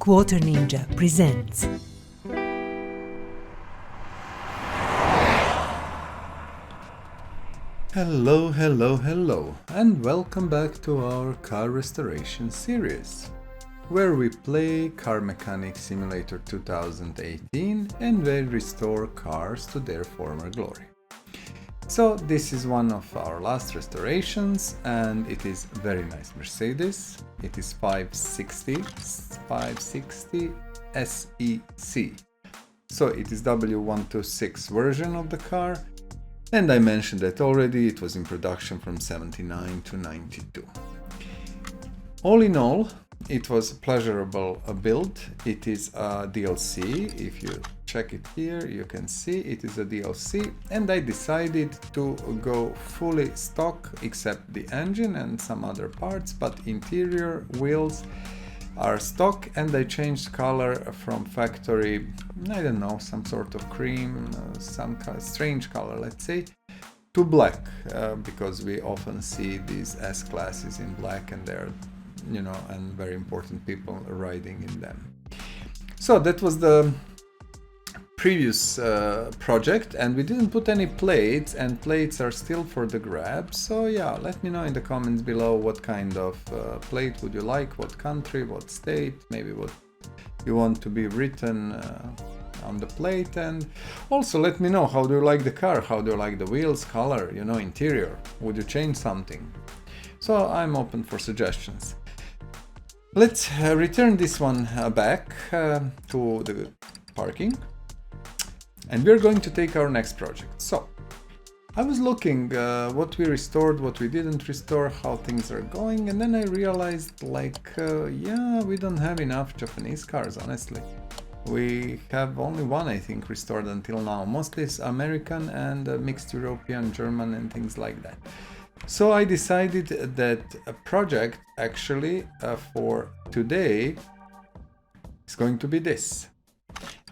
Quarter Ninja presents. Hello, and welcome back to our car restoration series, where we play Car Mechanic Simulator 2018 and we restore cars to their former glory. So this is one of our last restorations, and it is very nice Mercedes. It is 560 SEC. So it is W126 version of the car. And I mentioned that already, it was in production from 79 to 92. All in all, it was a pleasurable build. It is a DLC. If you check it here, you can see it is a DLC. And I decided to go fully stock, except the engine and some other parts, but interior wheels are stock, and I changed color from factory, I don't know, some sort of cream, some strange color, let's say, to black, because we often see these S-classes in black, and they're, and very important people riding in them. So that was the previous project, and we didn't put any plates, and plates are still for the grab. So yeah, let me know in the comments below what kind of plate would you like, what country, what state, maybe what you want to be written on the plate. And also let me know, how do you like the car, how do you like the wheels, color, interior, would you change something? So I'm open for suggestions. Let's return this one back to the parking. And we're going to take our next project. So, I was looking what we restored, what we didn't restore, how things are going, and then I realized, we don't have enough Japanese cars, honestly. We have only one, I think, restored until now. Mostly it's American and mixed European, German, and things like that. So I decided that a project, actually, for today is going to be this.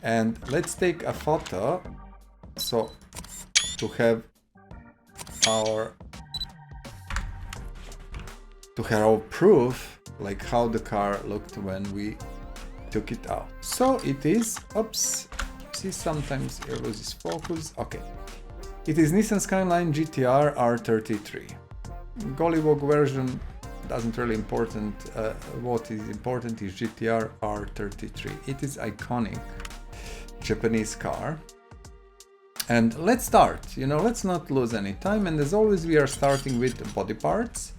And let's take a photo, so to have our proof, like how the car looked when we took it out. So it is, see, sometimes it loses focus. Okay, it is Nissan Skyline GT-R R33. Gollywog version doesn't really important. What is important is GT-R R33. It is iconic Japanese car. And let's start, let's not lose any time, and as always we are starting with body parts,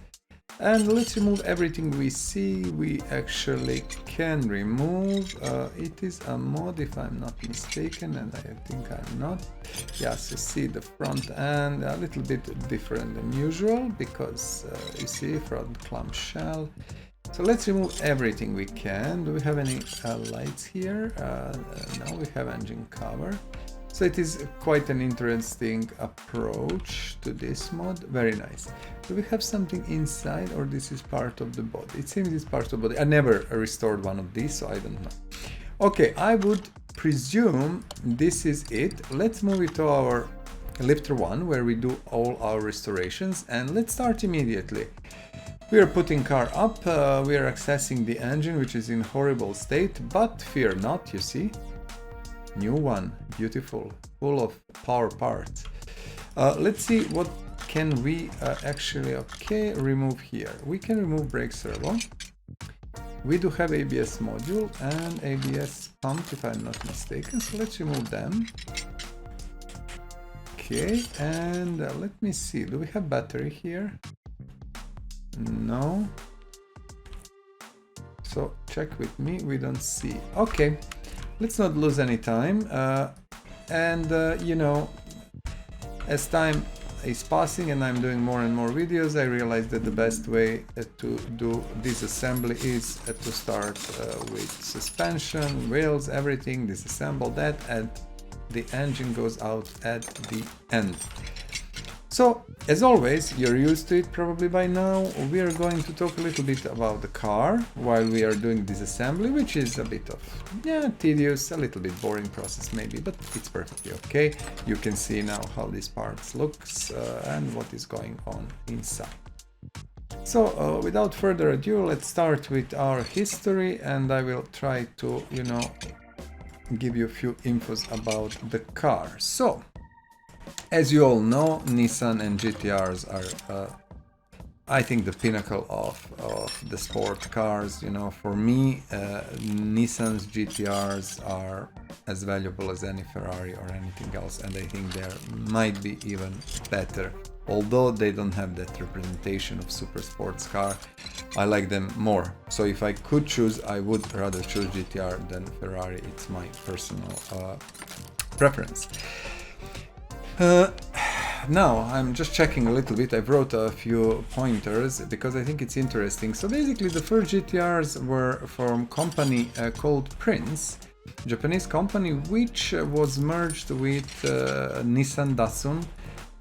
and let's remove everything we see we actually can remove. It is a mod, if I'm not mistaken, and I think I'm not. Yes, you see the front end a little bit different than usual, because you see front clamshell. So let's remove everything we can. Do we have any lights here? No, we have engine cover. So it is quite an interesting approach to this mod. Very nice. Do we have something inside, or this is part of the body? It seems it's part of the body. I never restored one of these, so I don't know. Okay, I would presume this is it. Let's move it to our lifter 1, where we do all our restorations, and let's start immediately. We are putting car up, we are accessing the engine, which is in horrible state, but fear not, you see. New one, beautiful, full of power parts. Let's see what can we actually, remove here. We can remove brake servo. We do have ABS module and ABS pump, if I'm not mistaken, so let's remove them. Okay, and let me see, do we have battery here? No. So check with me, we don't see. Okay, let's not lose any time. As time is passing and I'm doing more and more videos, I realized that the best way to do disassembly is to start with suspension, wheels, everything, disassemble that, and the engine goes out at the end. So, as always, you're used to it probably by now. We are going to talk a little bit about the car while we are doing disassembly, which is a bit of, tedious, a little bit boring process maybe, but it's perfectly okay. You can see now how this part looks and what is going on inside. So without further ado, let's start with our history, and I will try to, give you a few infos about the car. So, as you all know, Nissan and GT-Rs are, I think, the pinnacle of the sport cars. For me, Nissan's GT-Rs are as valuable as any Ferrari or anything else, and I think they might be even better. Although they don't have that representation of super sports car, I like them more. So if I could choose, I would rather choose GT-R than Ferrari. It's my personal preference. Now I'm just checking a little bit. I've wrote a few pointers because I think it's interesting. So basically the first GT-Rs were from company called Prince, Japanese company, which was merged with Nissan Datsun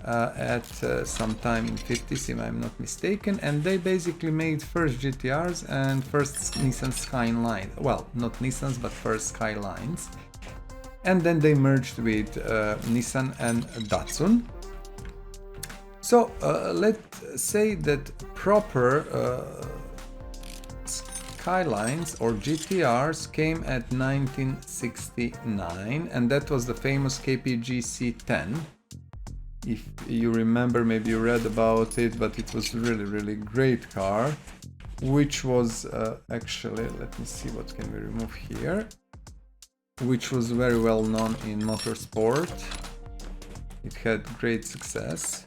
at some time in 50s, if I'm not mistaken, and they basically made first GT-Rs and first Nissan Skyline. Well, not Nissan's, but first Skylines. And then they merged with Nissan and Datsun. So let's say that proper Skylines or GT-Rs came at 1969, and that was the famous KPG C10. If you remember, maybe you read about it, but it was really great car, which was actually, let me see what can we remove here, which was very well known in motorsport. It had great success.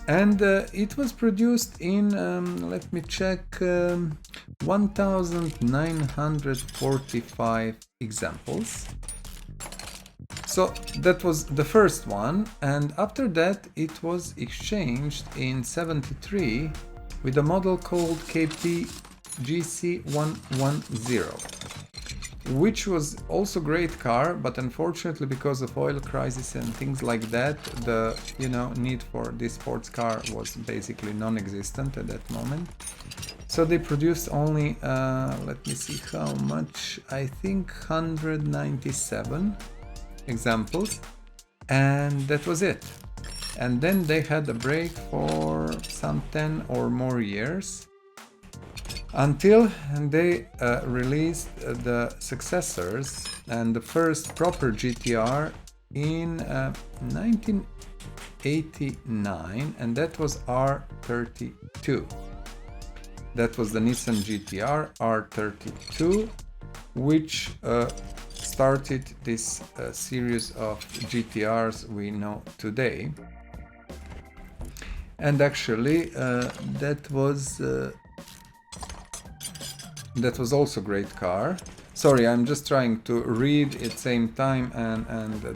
And it was produced in, let me check, 1945 examples. So that was the first one, and after that it was exchanged in 73 with a model called KP GC110, which was also great car, but unfortunately because of oil crisis and things like that, the need for this sports car was basically non-existent at that moment. So they produced only, let me see how much, I think 197 examples, and that was it. And then they had a break for some 10 or more years until they released the successors and the first proper GT-R in 1989, and that was R33. That was the Nissan GT-R R32, which started this series of GT-Rs we know today. And actually that was also a great car. Sorry, I'm just trying to read at the same time and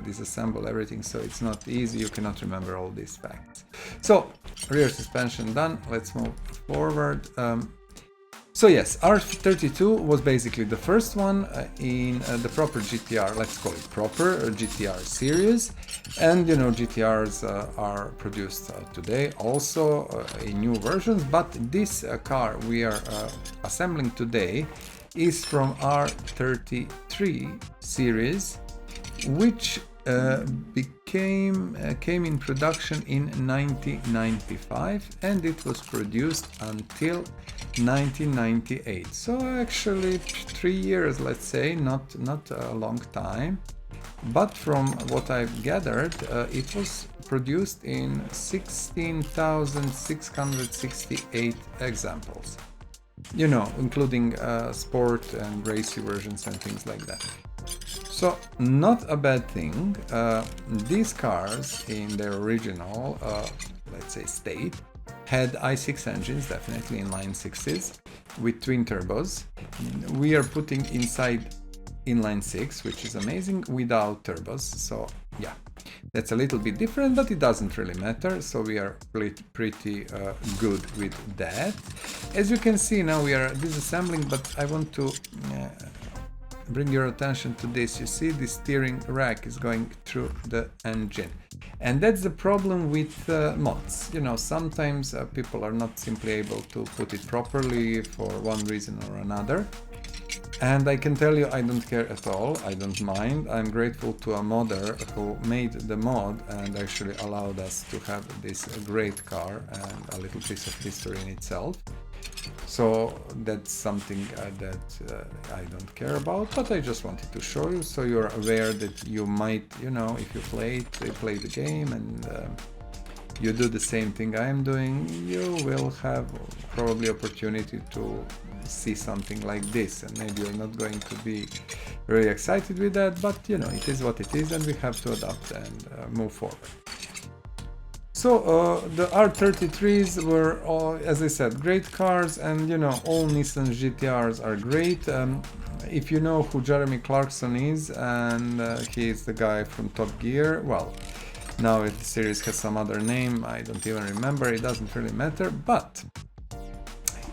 disassemble everything, so it's not easy. You cannot remember all these facts. So rear suspension done. Let's move forward. So yes, R32 was basically the first one in the proper GT-R, let's call it proper GT-R series. And GT-Rs are produced today also in new versions, but this car we are assembling today is from R33 series, which came in production in 1995, and it was produced until 1998. So actually 3 years, let's say, not a long time. But from what I've gathered, it was produced in 16,668 examples. Including sport and racy versions and things like that. So not a bad thing. These cars in their original, let's say, state, had i6 engines, definitely inline sixes, with twin turbos. We are putting inside inline six, which is amazing, without turbos. So yeah, that's a little bit different, but it doesn't really matter. So we are pretty good with that. As you can see, now we are disassembling, but I want to bring your attention to this. You see, the steering rack is going through the engine, and that's the problem with mods. Sometimes people are not simply able to put it properly for one reason or another. And I can tell you, I don't care at all, I don't mind. I'm grateful to a modder who made the mod and actually allowed us to have this great car and a little piece of history in itself. So that's something that I don't care about, but I just wanted to show you so you're aware that you might, you know, if you play the game and you do the same thing I am doing, you will have probably opportunity to see something like this, and maybe you're not going to be really excited with that, but you know, it is what it is and we have to adapt and move forward. So the R33s were all, as I said, great cars, and you know, all Nissan GT-Rs are great. If you know who Jeremy Clarkson is, and he is the guy from Top Gear, well, now the series has some other name, I don't even remember, it doesn't really matter, but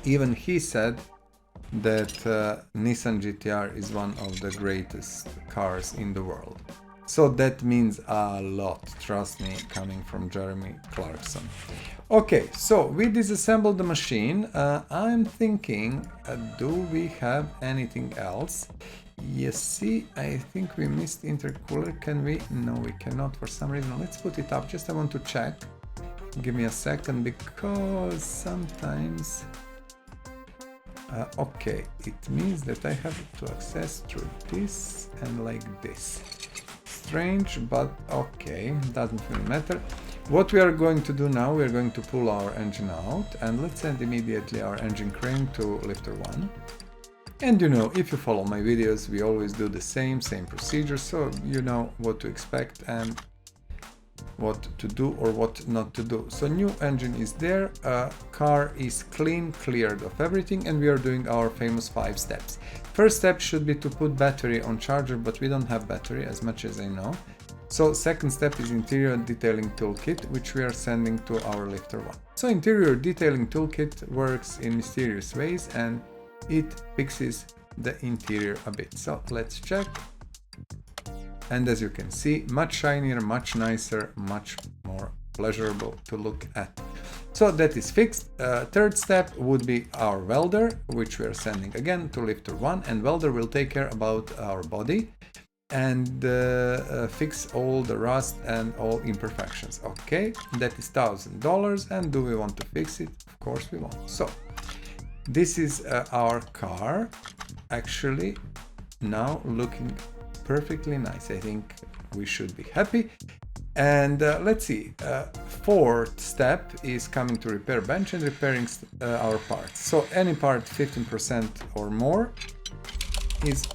even he said that Nissan GT-R is one of the greatest cars in the world. So that means a lot, trust me, coming from Jeremy Clarkson. Okay, so we disassembled the machine. I'm thinking, do we have anything else? You see, I think we missed intercooler. Can we? No, we cannot for some reason. Let's put it up. Just I want to check. Give me a second, because sometimes... okay, it means that I have to access through this and like this. Strange, but okay, doesn't really matter. What we are going to do now, we are going to pull our engine out, and let's send immediately our engine crane to lifter 1. And you know, if you follow my videos, we always do the same procedure, so you know what to expect and what to do or what not to do. So new engine is there, car is clean, cleared of everything, and we are doing our famous 5 steps. First step should be to put battery on charger, but we don't have battery as much as I know. So second step is interior detailing toolkit, which we are sending to our lifter 1. So interior detailing toolkit works in mysterious ways and it fixes the interior a bit. So let's check. And as you can see, much shinier, much nicer, much more pleasurable to look at. So that is fixed. Third step would be our welder, which we are sending again to lifter 1, and welder will take care about our body and fix all the rust and all imperfections. Okay, that is $1,000, and do we want to fix it? Of course we want. So this is our car, actually now looking perfectly nice. I think we should be happy. And let's see, fourth step is coming to repair bench and repairing our parts. So any part 15% or more is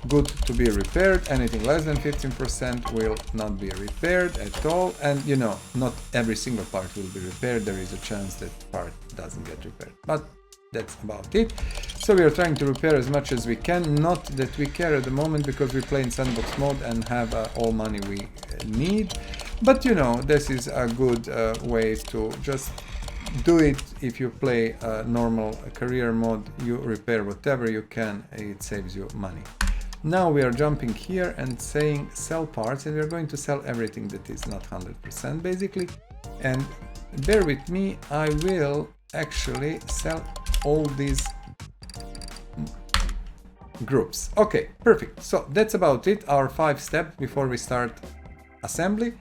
good to be repaired. Anything less than 15% will not be repaired at all. And you know, not every single part will be repaired. There is a chance that part doesn't get repaired, but that's about it. So we are trying to repair as much as we can. Not that we care at the moment because we play in sandbox mode and have all money we need. But you know, this is a good way to just do it. If you play a normal career mode, you repair whatever you can. It saves you money. Now we are jumping here and saying sell parts, and we are going to sell everything that is not 100% basically. And bear with me, I will actually sell all these groups. Okay, perfect. So that's about it, our 5 steps before we start assembly.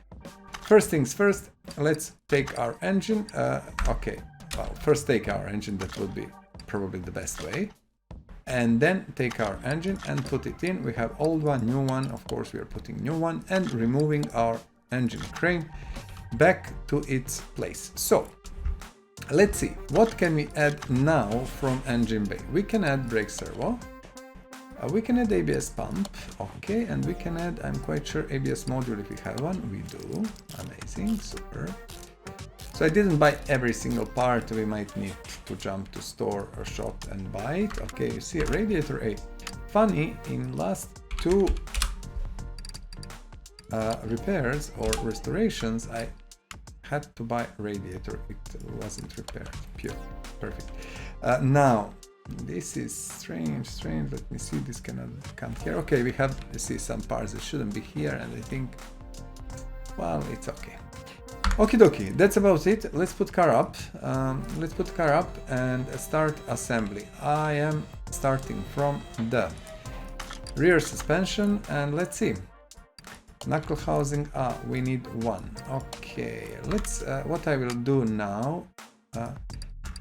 First things first, let's take our engine. Okay, well, first take our engine, that would be probably the best way. And then take our engine and put it in. We have old one, new one, of course we are putting new one, and removing our engine crane back to its place. So let's see, what can we add now from engine bay? We can add brake servo, we can add ABS pump, okay, and we can add, I'm quite sure, ABS module if we have one. We do. Amazing, super. So I didn't buy every single part, we might need to jump to store or shop and buy it. Okay, you see, Radiator A. Funny, in last 2 repairs or restorations, I had to buy Radiator. It wasn't repaired. Pure. Perfect. Now, this is strange. Let me see, this cannot come here. Okay, we have to see some parts that shouldn't be here, and I think, well, it's okay. Okie dokie, that's about it. Let's put car up. Let's put car up and start assembly. I am starting from the rear suspension, and let's see. Knuckle housing, we need one. Okay, let's, what I will do now,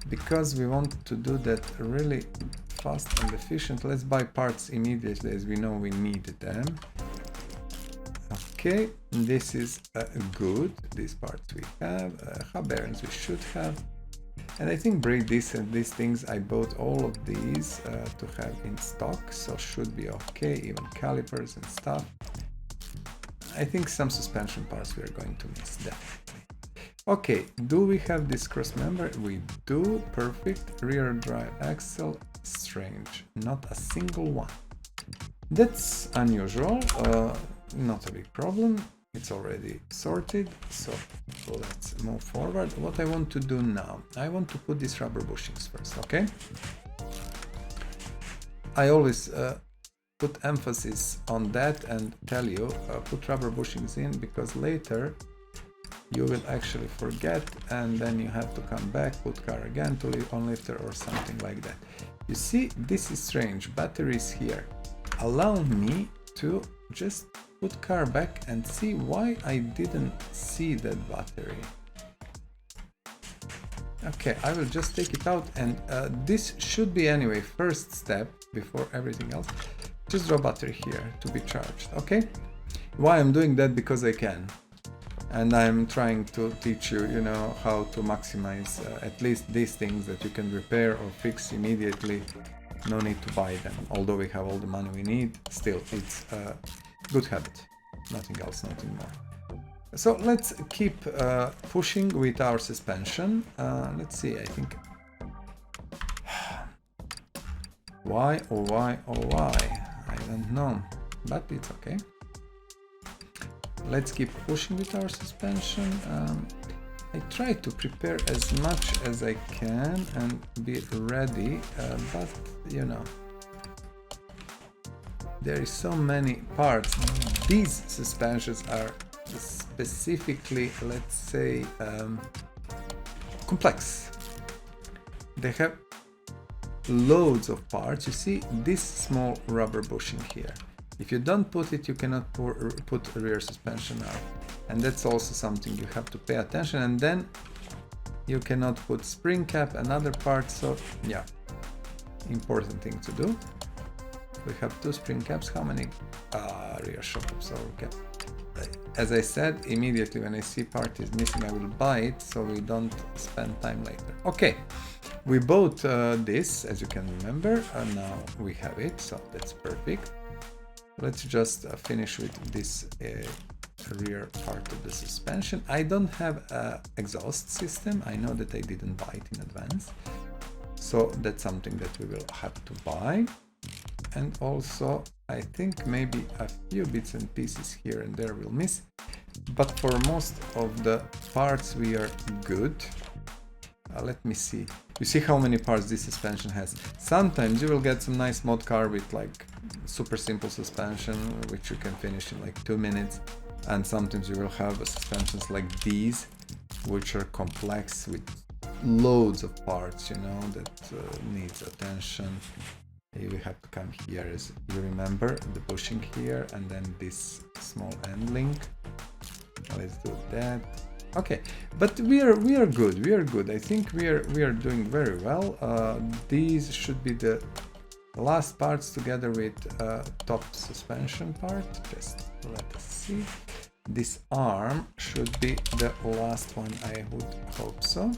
because we want to do that really fast and efficient, let's buy parts immediately as we know we need them. Okay, this is good. These parts we have, hub bearings we should have. And I think these things, I bought all of these to have in stock, so should be okay, even calipers and stuff. I think some suspension parts we are going to miss, definitely. Okay, do we have this cross member? We do, perfect. Rear drive axle, strange, not a single one. That's unusual, not a big problem. It's already sorted, so let's move forward. What I want to do now, I want to put these rubber bushings first, okay? I always put emphasis on that and tell you, put rubber bushings in, because later you will actually forget and then you have to come back, put car again to leave on lifter or something like that. You see, this is strange, battery is here. Allow me to just put car back and see why I didn't see that battery. Okay, I will just take it out, and this should be anyway first step before everything else. Just draw battery here to be charged, okay? Why I'm doing that? Because I can. And I'm trying to teach you, you know, how to maximize at least these things that you can repair or fix immediately. No need to buy them. Although we have all the money we need, still it's a good habit. Nothing else, nothing more. So let's keep pushing with our suspension. Let's see, I think... Why, oh why, oh why? I don't know, but it's okay. Let's keep pushing with our suspension. I try to prepare as much as I can and be ready, but you know, there is so many parts. These suspensions are specifically, let's say, complex. They have loads of parts. You see this small rubber bushing here. If you don't put it, you cannot put a rear suspension out. And that's also something you have to pay attention. And then you cannot put spring cap and other parts. So yeah, important thing to do. We have 2 spring caps. How many rear shock absorber cap? As I said, immediately when I see part is missing, I will buy it so we don't spend time later. Okay, we bought this, as you can remember, and now we have it, so that's perfect. Let's just finish with this rear part of the suspension. I don't have an exhaust system. I know that I didn't buy it in advance, so that's something that we will have to buy. And also, I think maybe a few bits and pieces here and there will miss, but for most of the parts we are good. Let me see. You see how many parts this suspension has. Sometimes you will get some nice mod car with like super simple suspension, which you can finish in like 2 minutes. And sometimes you will have suspensions like these, which are complex with loads of parts, you know, that needs attention. You have to come here, as you remember, the bushing here, and then this small end link. Let's do that. Okay, but we are good. I think we are doing very well. These should be the last parts together with top suspension part. Just let us see. This arm should be the last one. I would hope so.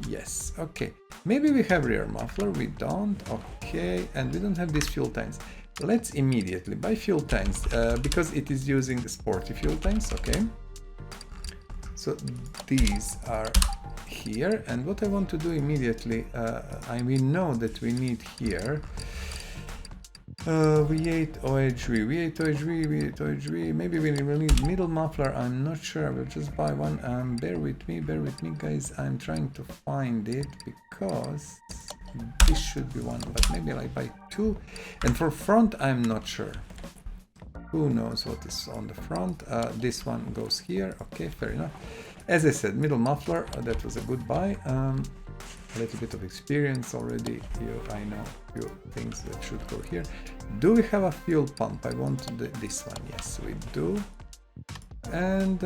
Yes. Okay. Maybe we have rear muffler. We don't. Okay, and we don't have these fuel tanks. Let's immediately buy fuel tanks because it is using sporty fuel tanks. Okay. So these are here, and what I want to do immediately, we know that we need here V8 OHV, maybe we will need middle muffler, I'm not sure, I will just buy one. Bear with me guys, I'm trying to find it because this should be one, but maybe I buy 2. And for front, I'm not sure. Who knows what is on the front? This one goes here. Okay, fair enough. As I said, middle muffler, that was a good buy. a little bit of experience already. I know a few things that should go here. Do we have a fuel pump? I want this one. Yes, we do. And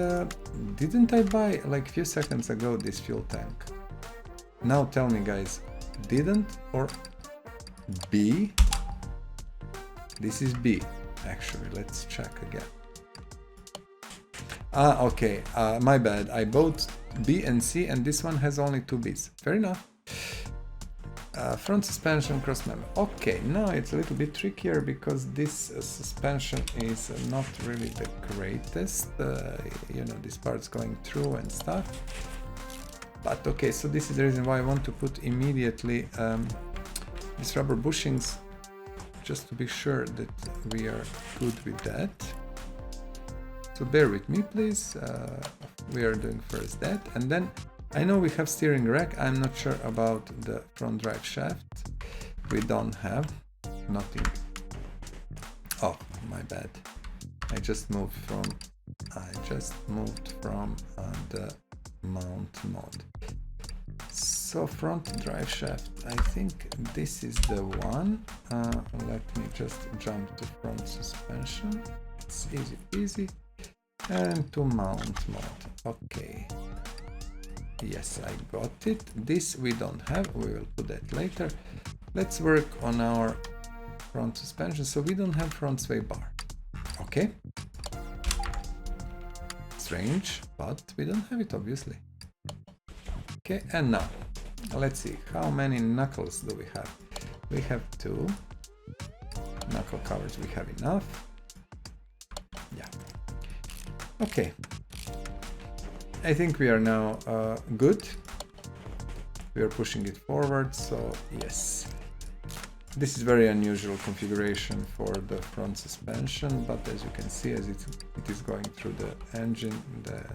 didn't I buy like a few seconds ago this fuel tank? Now tell me, guys, didn't or B? This is B, actually. Let's check again. Ah, okay, my bad. I bought B and C, and this one has only 2 Bs. Fair enough. Front suspension, cross member. Okay, now it's a little bit trickier because this suspension is not really the greatest. You know, these parts going through and stuff. But okay, so this is the reason why I want to put immediately these rubber bushings, just to be sure that we are good with that. So bear with me, please. We are doing first that, and then I know we have steering rack. I'm not sure about the front drive shaft. We don't have nothing. Oh, my bad. I just moved from the mount mode. So front drive shaft, I think this is the one. Let me just jump to front suspension. It's easy peasy. And to mount mode. Okay. Yes, I got it. This we don't have. We will put that later. Let's work on our front suspension. So we don't have front sway bar. Okay. Strange, but we don't have it, obviously. Okay, and now let's see how many knuckles do we have. We have 2 knuckle covers. We have enough. Yeah. Okay. I think we are now good. We are pushing it forward, so yes. This is very unusual configuration for the front suspension, but as you can see, as it is going through the engine,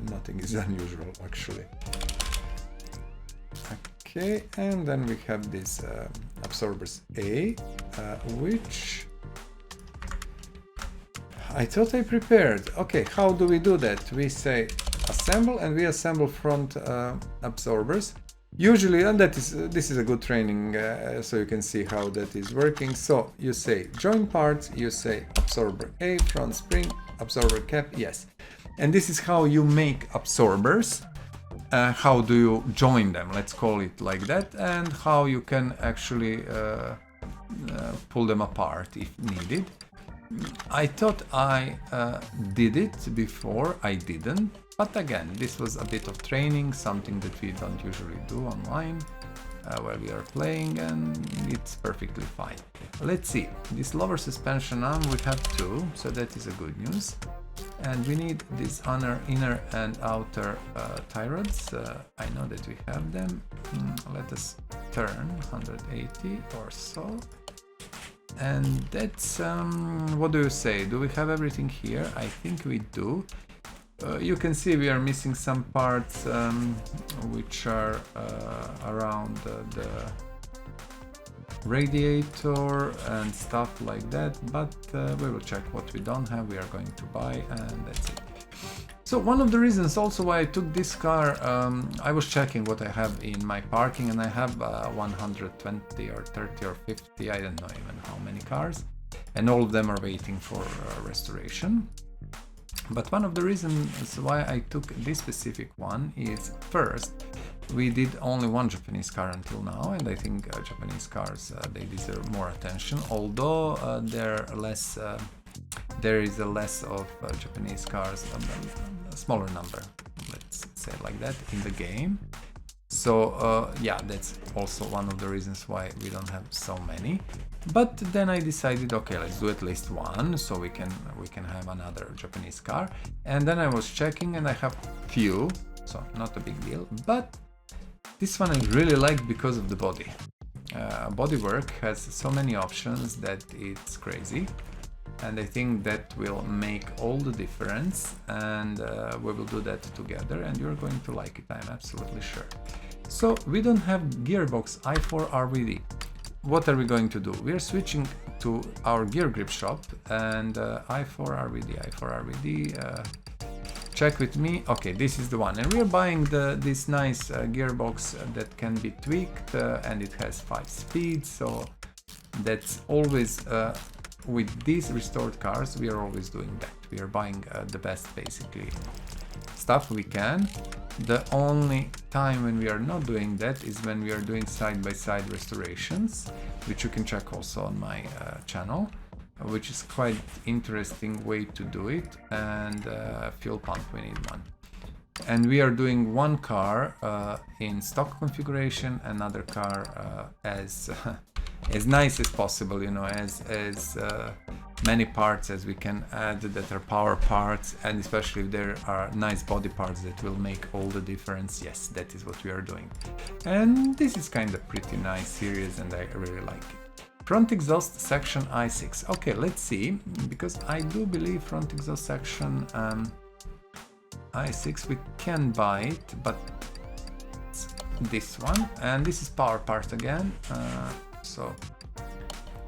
nothing is unusual actually. Okay, and then we have these absorbers A, which I thought I prepared. Okay, how do we do that? We say assemble, and we assemble front absorbers. Usually, and this is a good training, so you can see how that is working. So you say join parts, you say absorber A, front spring, absorber cap, yes. And this is how you make absorbers. How do you join them? Let's call it like that, and how you can actually pull them apart if needed. I thought I did it before. I didn't. But again, this was a bit of training, something that we don't usually do online while we are playing, and it's perfectly fine. Let's see, this lower suspension arm we have 2, so that is a good news. And we need these inner and outer tie rods. I know that we have them. Let us turn 180 or so. And that's, what do you say? Do we have everything here? I think we do. You can see we are missing some parts which are around the radiator and stuff like that, but we will check what we don't have. We are going to buy, and that's it. So one of the reasons also why I took this car, I was checking what I have in my parking, and I have 120 or 30 or 50, I don't know even how many cars, and all of them are waiting for restoration. But one of the reasons why I took this specific one is, first, we did only one Japanese car until now, and I think Japanese cars, they deserve more attention, although there is a less of Japanese cars, a smaller number, let's say it like that, in the game. So yeah, that's also one of the reasons why we don't have so many. But then I decided, okay, let's do at least one, so we can have another Japanese car. And then I was checking, and I have few, so not a big deal. But this one I really like because of the body. Bodywork has so many options that it's crazy, and I think that will make all the difference. And we will do that together, and you're going to like it, I'm absolutely sure. So we don't have gearbox i4 RVD. What are we going to do? We are switching to our gear grip shop, and i4 RVD, check with me. Okay, this is the one, and we are buying this nice gearbox that can be tweaked, and it has 5 speeds. So that's always with these restored cars, we are always doing that. We are buying the best, basically, stuff we can. The only time when we are not doing that is when we are doing side-by-side restorations, which you can check also on my channel, which is quite interesting way to do it. And fuel pump, we need one. And we are doing one car in stock configuration, another car as as nice as possible, you know, as many parts as we can add that are power parts, and especially if there are nice body parts that will make all the difference. Yes, that is what we are doing. And this is kind of pretty nice series, and I really like it. Front exhaust section i6. Okay, let's see, because I do believe front exhaust section i6 we can buy it, but it's this one, and this is power part again. So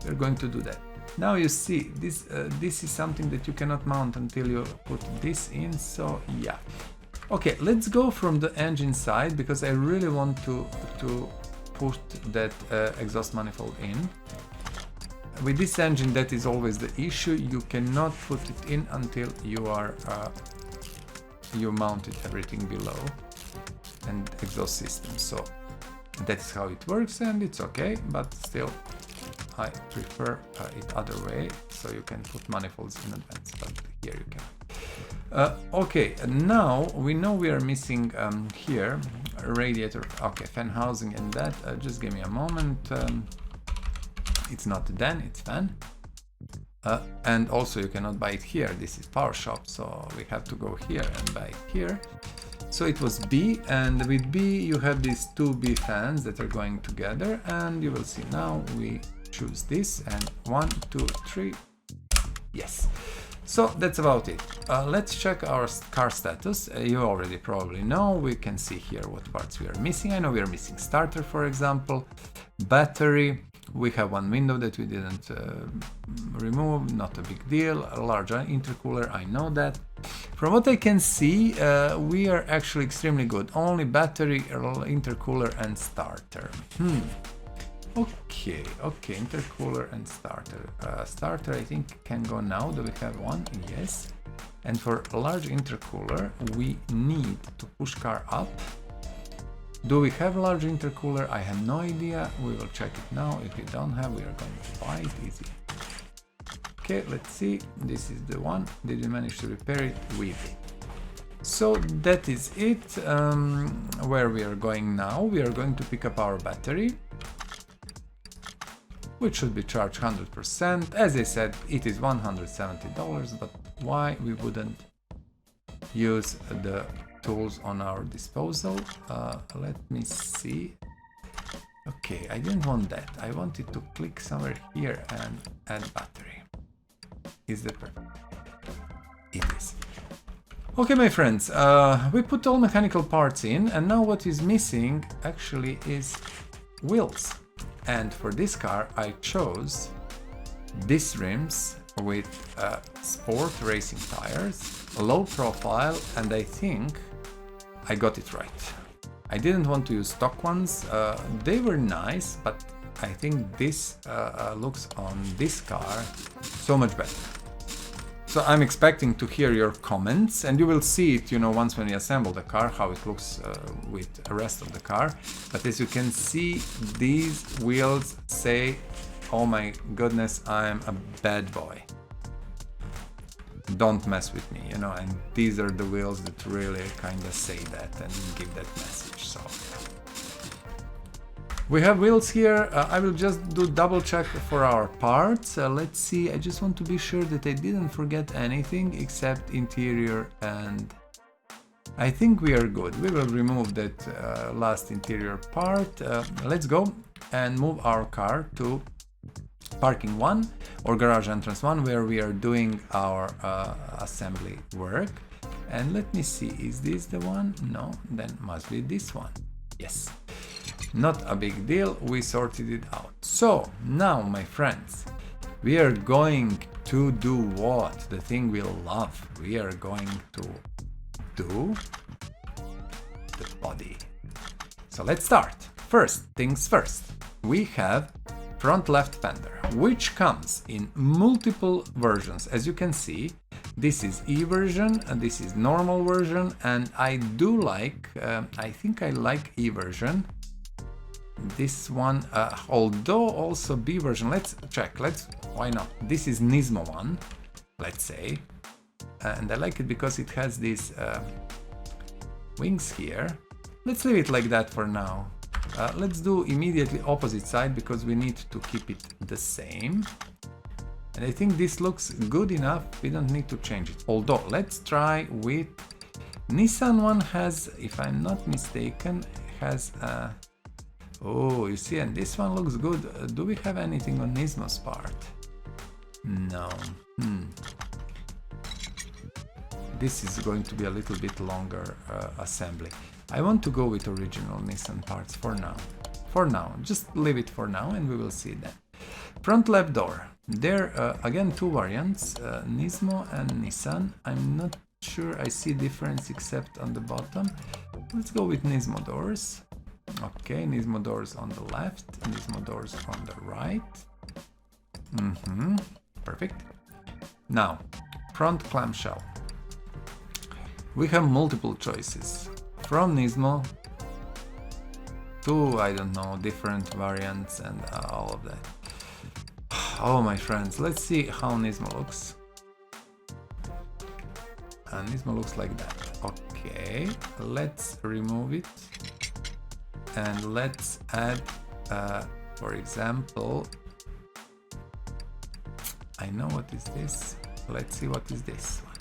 we're going to do that. Now you see this this is something that you cannot mount until you put this in. So yeah, okay, let's go from the engine side, because I really want to put that exhaust manifold in. With this engine, that is always the issue. You cannot put it in until you are you mounted everything below and exhaust system. So that is how it works, and it's okay, but still I prefer it other way, so you can put manifolds in advance, but here you can. Okay, now we know we are missing here radiator, okay, fan housing and that. Just give me a moment. It's not then, it's fan. And also you cannot buy it here, this is power shop, so we have to go here and buy it here. So it was B, and with B you have these 2 B fans that are going together, and you will see now we choose this, and 1, 2, 3, yes. So that's about it. Let's check our car status. You already probably know, we can see here what parts we are missing. I know we are missing starter, for example, battery. We have one window that we didn't remove, not a big deal. A large intercooler, I know that. From what I can see, we are actually extremely good. Only battery, intercooler and starter. Okay, intercooler and starter. Starter I think can go now. Do we have one? Yes. And for a large intercooler, we need to push car up. Do we have a large intercooler? I have no idea. We will check it now. If we don't have, we are going to buy it easy. Okay, let's see. This is the one. Did we manage to repair it? We did. So that is it. Where we are going now? We are going to pick up our battery, which should be charged 100%. As I said, it is $170, but why we wouldn't use the tools on our disposal? Let me see. Okay, I didn't want that. I wanted to click somewhere here and add battery. Is that perfect? It is. Okay, my friends, we put all mechanical parts in, and now what is missing actually is wheels. And for this car I chose these rims with sport racing tires, low profile, and I think I got it right. I didn't want to use stock ones. They were nice, but I think this looks on this car so much better. So I'm expecting to hear your comments, and you will see it, you know, once when we assemble the car, how it looks with the rest of the car. But as you can see, these wheels say, oh my goodness, I'm a bad boy. Don't mess with me, you know, and these are the wheels that really kind of say that and give that message. So we have wheels here. I will just do double check for our parts. Let's see, I just want to be sure that I didn't forget anything except interior, and I think we are good. We will remove that last interior part. Let's go and move our car to parking 1 or garage entrance 1, where we are doing our assembly work. And let me see, is this the one? No, then must be this one. Yes. Not a big deal, we sorted it out. So now, my friends, we are going to do what? The thing we love. We are going to do the body. So let's start. First things first, we have front left fender, which comes in multiple versions. As you can see, this is E version and this is normal version, and I do like, I think I like E version. This one, although also B version, let's check, why not? This is Nismo one, let's say, and I like it because it has these wings here. Let's leave it like that for now. Let's do immediately opposite side because we need to keep it the same. And I think this looks good enough, we don't need to change it. Although, let's try with Nissan one has, if I'm not mistaken, has oh, you see, and this one looks good. Do we have anything on Nismo's part? No. This is going to be a little bit longer assembly. I want to go with original Nissan parts for now. For now, just leave it for now and we will see that. Front left door. There, again, two variants, Nismo and Nissan. I'm not sure I see difference except on the bottom. Let's go with Nismo Doors. Okay, Nismo Doors on the left, Nismo Doors on the right. Perfect. Now, front clamshell. We have multiple choices. From Nismo to, I don't know, different variants and all of that. Oh, my friends, let's see how Nismo looks. And Nismo looks like that. Okay, let's remove it. And let's add, for example, I know what is this. Let's see what is this one.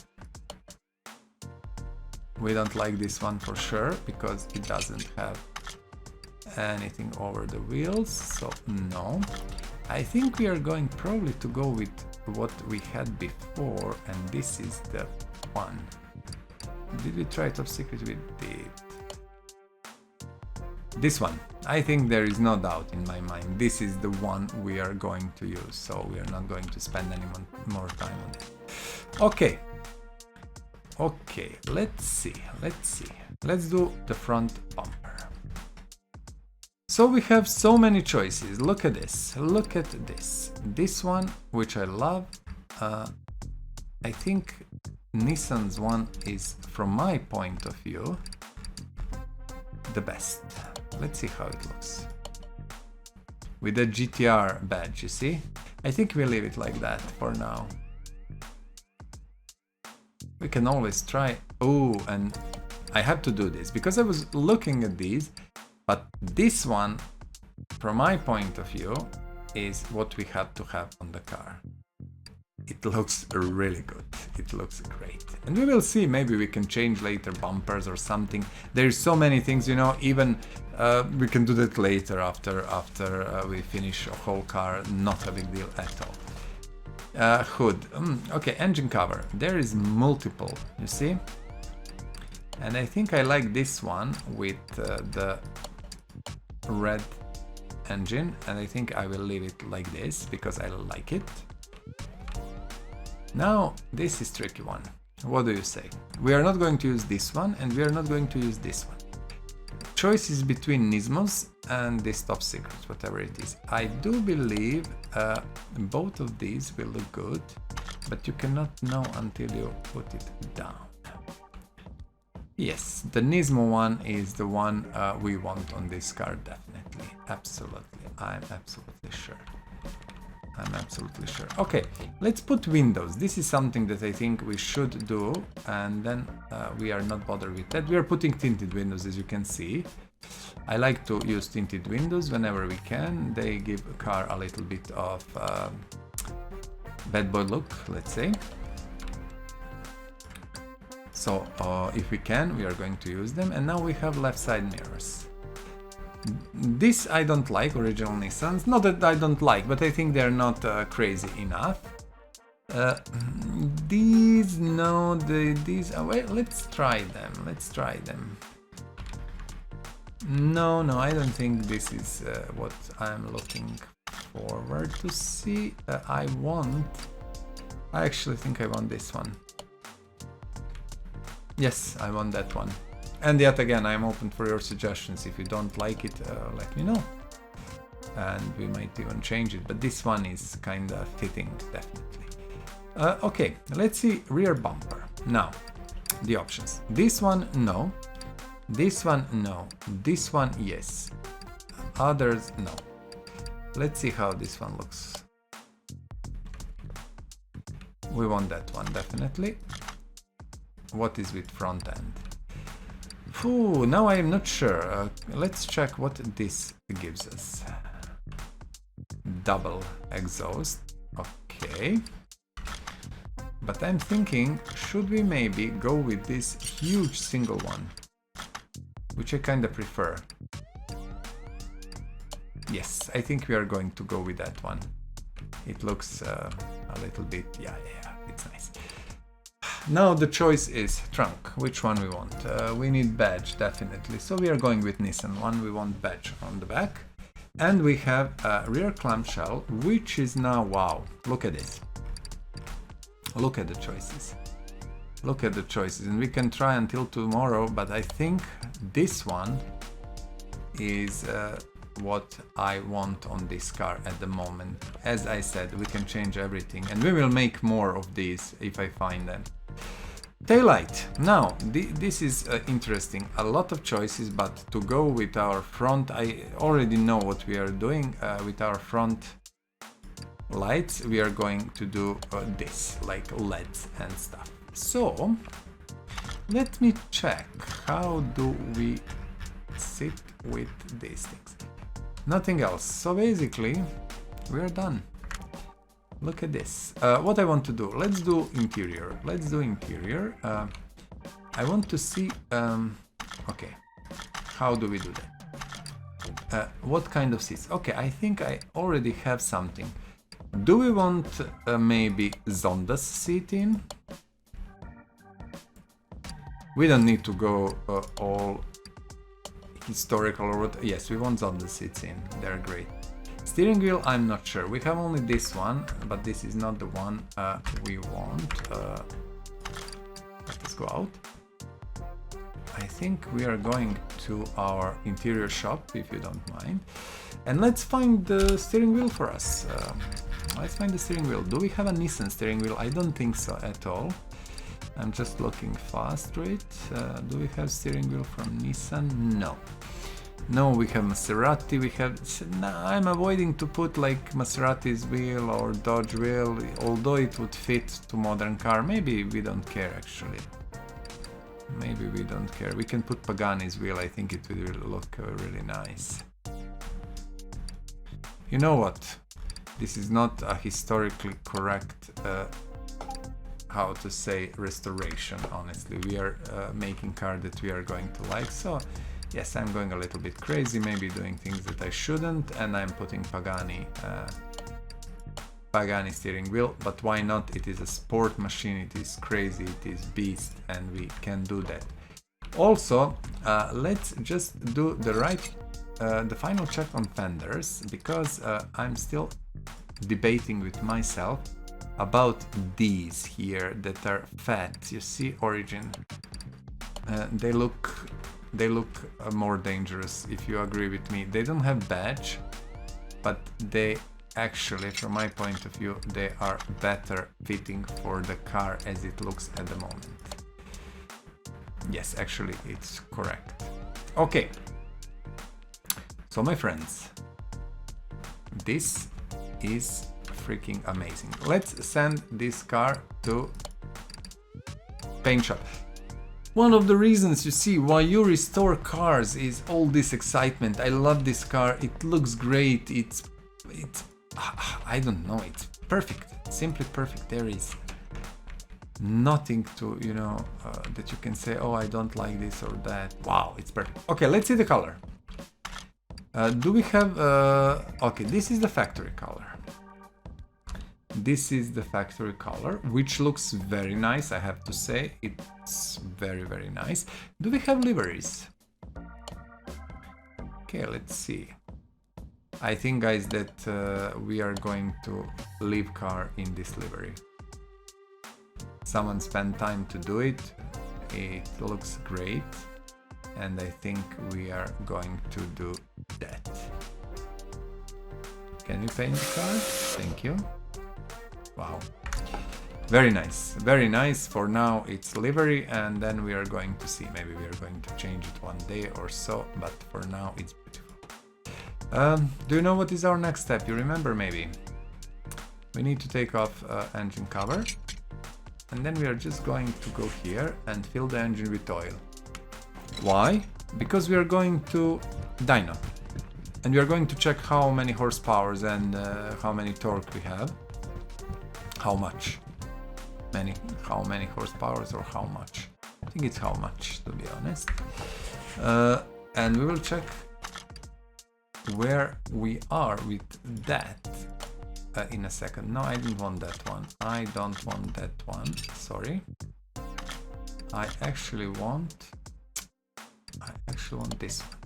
We don't like this one for sure because it doesn't have anything over the wheels, so no. I think we are going probably to go with what we had before, and this is the one. Did we try top secret? We did. This one. I think there is no doubt in my mind. This is the one we are going to use, so we are not going to spend any more time on it. Okay. Okay, let's see. Let's do the front bumper. So we have so many choices. Look at this. Look at this. This one, which I love. I think Nissan's one is, from my point of view, the best. Let's see how it looks. With the GT-R badge, you see? I think we leave it like that for now. We can always try. Oh, and I have to do this because I was looking at these, but this one, from my point of view, is what we have to have on the car. It looks really good. It looks great. And we will see, maybe we can change later bumpers or something. There's so many things, you know, even we can do that later after we finish a whole car, not a big deal at all. Hood. Okay, engine cover. There is multiple, you see? And I think I like this one with the red engine, and I think I will leave it like this because I like it. Now, this is tricky one. What do you say? We are not going to use this one, and we are not going to use this one. Choice is between Nismo's and this top secret, whatever it is. I do believe both of these will look good, but you cannot know until you put it down. Yes, the Nismo one is the one we want on this car, definitely. Absolutely, I'm absolutely sure. Okay, let's put windows. This is something that I think we should do, and then we are not bothered with that. We are putting tinted windows, as you can see. I like to use tinted windows whenever we can. They give a car a little bit of bad boy look, let's say. So if we can, we are going to use them. And now we have left side mirrors. This I don't like, original Nissans. Not that I don't like, but I think they're not crazy enough. These, no, these, well, let's try them. No, I don't think this is what I'm looking forward to see. I actually think I want this one. Yes, I want that one. And yet again, I'm open for your suggestions. If you don't like it, let me know. And we might even change it, but this one is kind of fitting, definitely. Okay, let's see rear bumper. Now, the options. This one, no. This one, no. This one, yes. Others, no. Let's see how this one looks. We want that one, definitely. What is with front end? Ooh, now I am not sure. Let's check what this gives us. Double exhaust. Okay. But I'm thinking, should we maybe go with this huge single one? Which I kind of prefer. Yes, I think we are going to go with that one. It looks a little bit, yeah, it's nice. Now the choice is trunk, which one we want. We need badge, definitely. So we are going with Nissan one, we want badge on the back. And we have a rear clamshell, which is now, wow, look at this. Look at the choices. Look at the choices. And we can try until tomorrow, but I think this one is what I want on this car at the moment. As I said, we can change everything, and we will make more of these if I find them. Taillight. Now, this is interesting. A lot of choices, but to go with our front, I already know what we are doing with our front lights. We are going to do this, like LEDs and stuff. So, let me check. How do we sit with these things? Nothing else. So basically, we are done. Look at this. What I want to do, let's do interior. Let's do interior. I want to see, okay, how do we do that? What kind of seats? Okay, I think I already have something. Do we want maybe Zonda's seat in? We don't need to go all historical or what. Yes, we want Zonda's seats in. They're great. Steering wheel, I'm not sure. We have only this one, but this is not the one we want. Let us go out. I think we are going to our interior shop, if you don't mind. And let's find the steering wheel for us. Let's find the steering wheel. Do we have a Nissan steering wheel? I don't think so at all. I'm just looking fast through it. Do we have steering wheel from Nissan? No. No, we have Maserati, we have... I'm avoiding to put like Maserati's wheel or Dodge wheel, although it would fit to modern car. Maybe we don't care actually. Maybe we don't care. We can put Pagani's wheel, I think it will look really nice. You know what? This is not a historically correct, how to say, restoration, honestly. We are making car that we are going to like, so... Yes, I'm going a little bit crazy, maybe doing things that I shouldn't, and I'm putting Pagani steering wheel, but why not? It is a sport machine, it is crazy, it is beast, and we can do that. Also, let's just do the final check on fenders, because I'm still debating with myself about these here that are fat. You see, Origin, they look more dangerous, if you agree with me. They don't have badge, but they actually, from my point of view, they are better fitting for the car as it looks at the moment. Yes, actually, it's correct. Okay. So, my friends, this is freaking amazing. Let's send this car to paint shop. One of the reasons, you see, why you restore cars is all this excitement. I love this car. It looks great. It's I don't know. It's perfect. Simply perfect. There is nothing to, you know, that you can say, oh, I don't like this or that. Wow, it's perfect. Okay, let's see the color. Do we have, okay, this is the factory color. This is the factory color, which looks very nice, I have to say. It's very, very nice. Do we have liveries? Okay, let's see. I think, guys, that we are going to leave car in this livery. Someone spent time to do it. it looks great, and I think we are going to do that. Can you paint the car? Thank you. Wow. Very nice, very nice. For now it's livery, and then we are going to see. Maybe we are going to change it one day or so, but for now it's beautiful. Do you know what is our next step? You remember maybe? We need to take off engine cover, and then we are just going to go here and fill the engine with oil. Why? Because we are going to dyno, and we are going to check how many horsepowers and how many torque we have. How much? How many horsepowers or how much? I think it's how much, to be honest. And we will check where we are with that in a second. No, I didn't want that one. I don't want that one. Sorry. I actually want this one,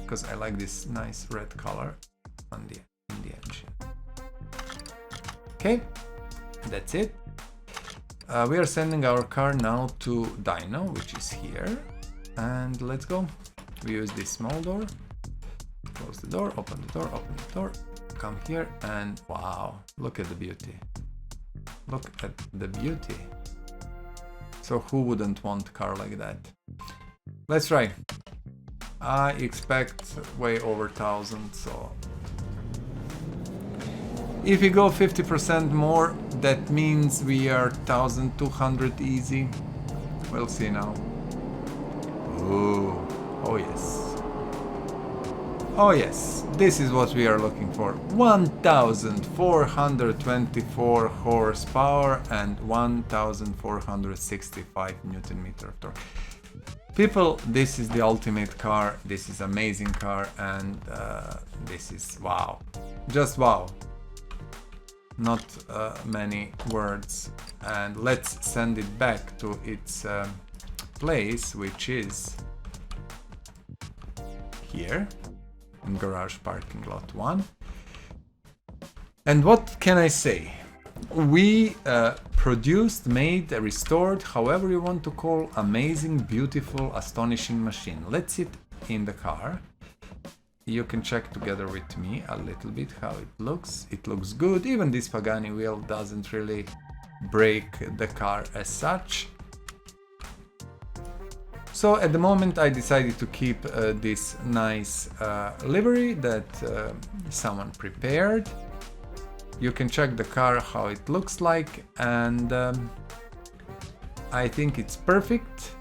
because I like this nice red color on the engine. Okay, that's it. We are sending our car now to dyno, which is here, and let's go. We use this small door. Close the door, open the door, open the door, come here, and wow, look at the beauty. Look at the beauty. So who wouldn't want a car like that? Let's try. I expect way over 1,000, so if we go 50% more, that means we are 1,200 easy. We'll see now. Ooh. Oh yes. Oh yes, this is what we are looking for. 1,424 horsepower and 1,465 Newton meter of torque. People, this is the ultimate car. This is amazing car, and this is wow. Just wow. Not many words. And let's send it back to its place, which is here in garage parking lot 1. And what can I say? We produced, made, restored, however you want to call, amazing, beautiful, astonishing machine. Let's sit in the car. You can check together with me a little bit how it looks. It looks good. Even this Pagani wheel doesn't really break the car as such. So at the moment I decided to keep this nice livery that someone prepared. You can check the car how it looks like, and I think it's perfect.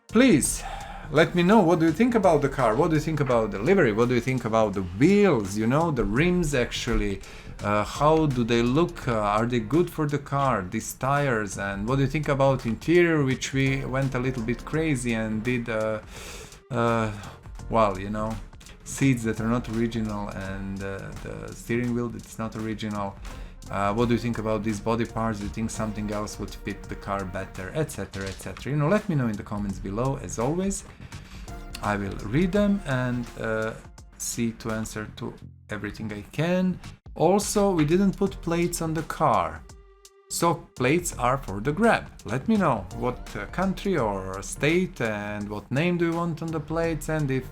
Please let me know, what do you think about the car? What do you think about the livery? What do you think about the wheels? You know, the rims actually. How do they look? Are they good for the car? These tires. And what do you think about interior, which we went a little bit crazy and did, well, you know, seats that are not original, and the steering wheel that's not original. What do you think about these body parts? Do you think something else would fit the car better, etc, etc? You know, let me know in the comments below. As always, I will read them and see to answer to everything I can. Also, we didn't put plates on the car, so plates are for the grab. Let me know what country or state and what name do you want on the plates, and if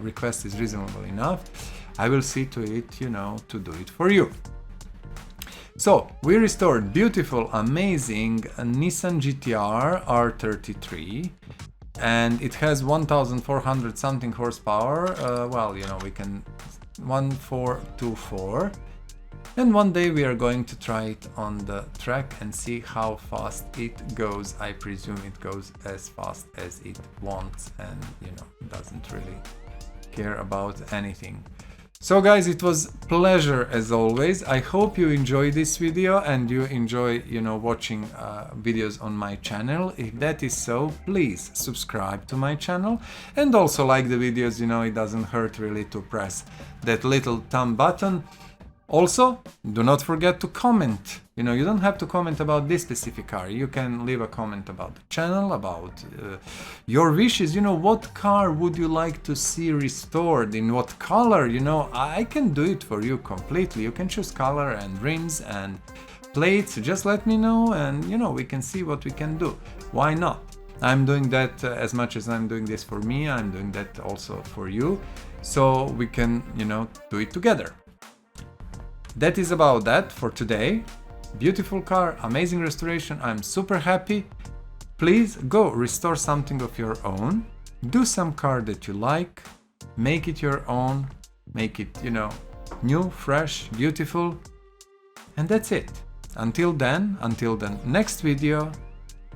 request is reasonable enough, I will see to it, you know, to do it for you. So, we restored beautiful, amazing Nissan GT-R R33, and it has 1,400 something horsepower. Well, you know, we can 1,424. And one day we are going to try it on the track and see how fast it goes. I presume it goes as fast as it wants, and, you know, doesn't really care about anything. So guys, it was pleasure as always. I hope you enjoy this video and you enjoy, you know, watching videos on my channel. If that is so, please subscribe to my channel and also like the videos. You know, it doesn't hurt really to press that little thumb button. Also, do not forget to comment. You know, you don't have to comment about this specific car. You can leave a comment about the channel, about your wishes. You know, what car would you like to see restored, in what color? You know, I can do it for you completely. You can choose color and rims and plates, just let me know, and you know, we can see what we can do. Why not? I'm doing that as much as I'm doing this for me, I'm doing that also for you, so we can, you know, do it together. That is about that for today. Beautiful car, amazing restoration, I'm super happy. Please go restore something of your own, do some car that you like, make it your own, make it, you know, new, fresh, beautiful, and that's it. Until then, until the next video,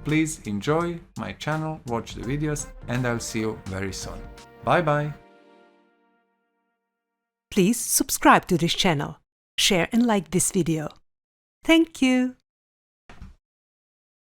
please enjoy my channel, watch the videos, and I'll see you very soon. Bye bye! Please subscribe to this channel, share and like this video. Thank you!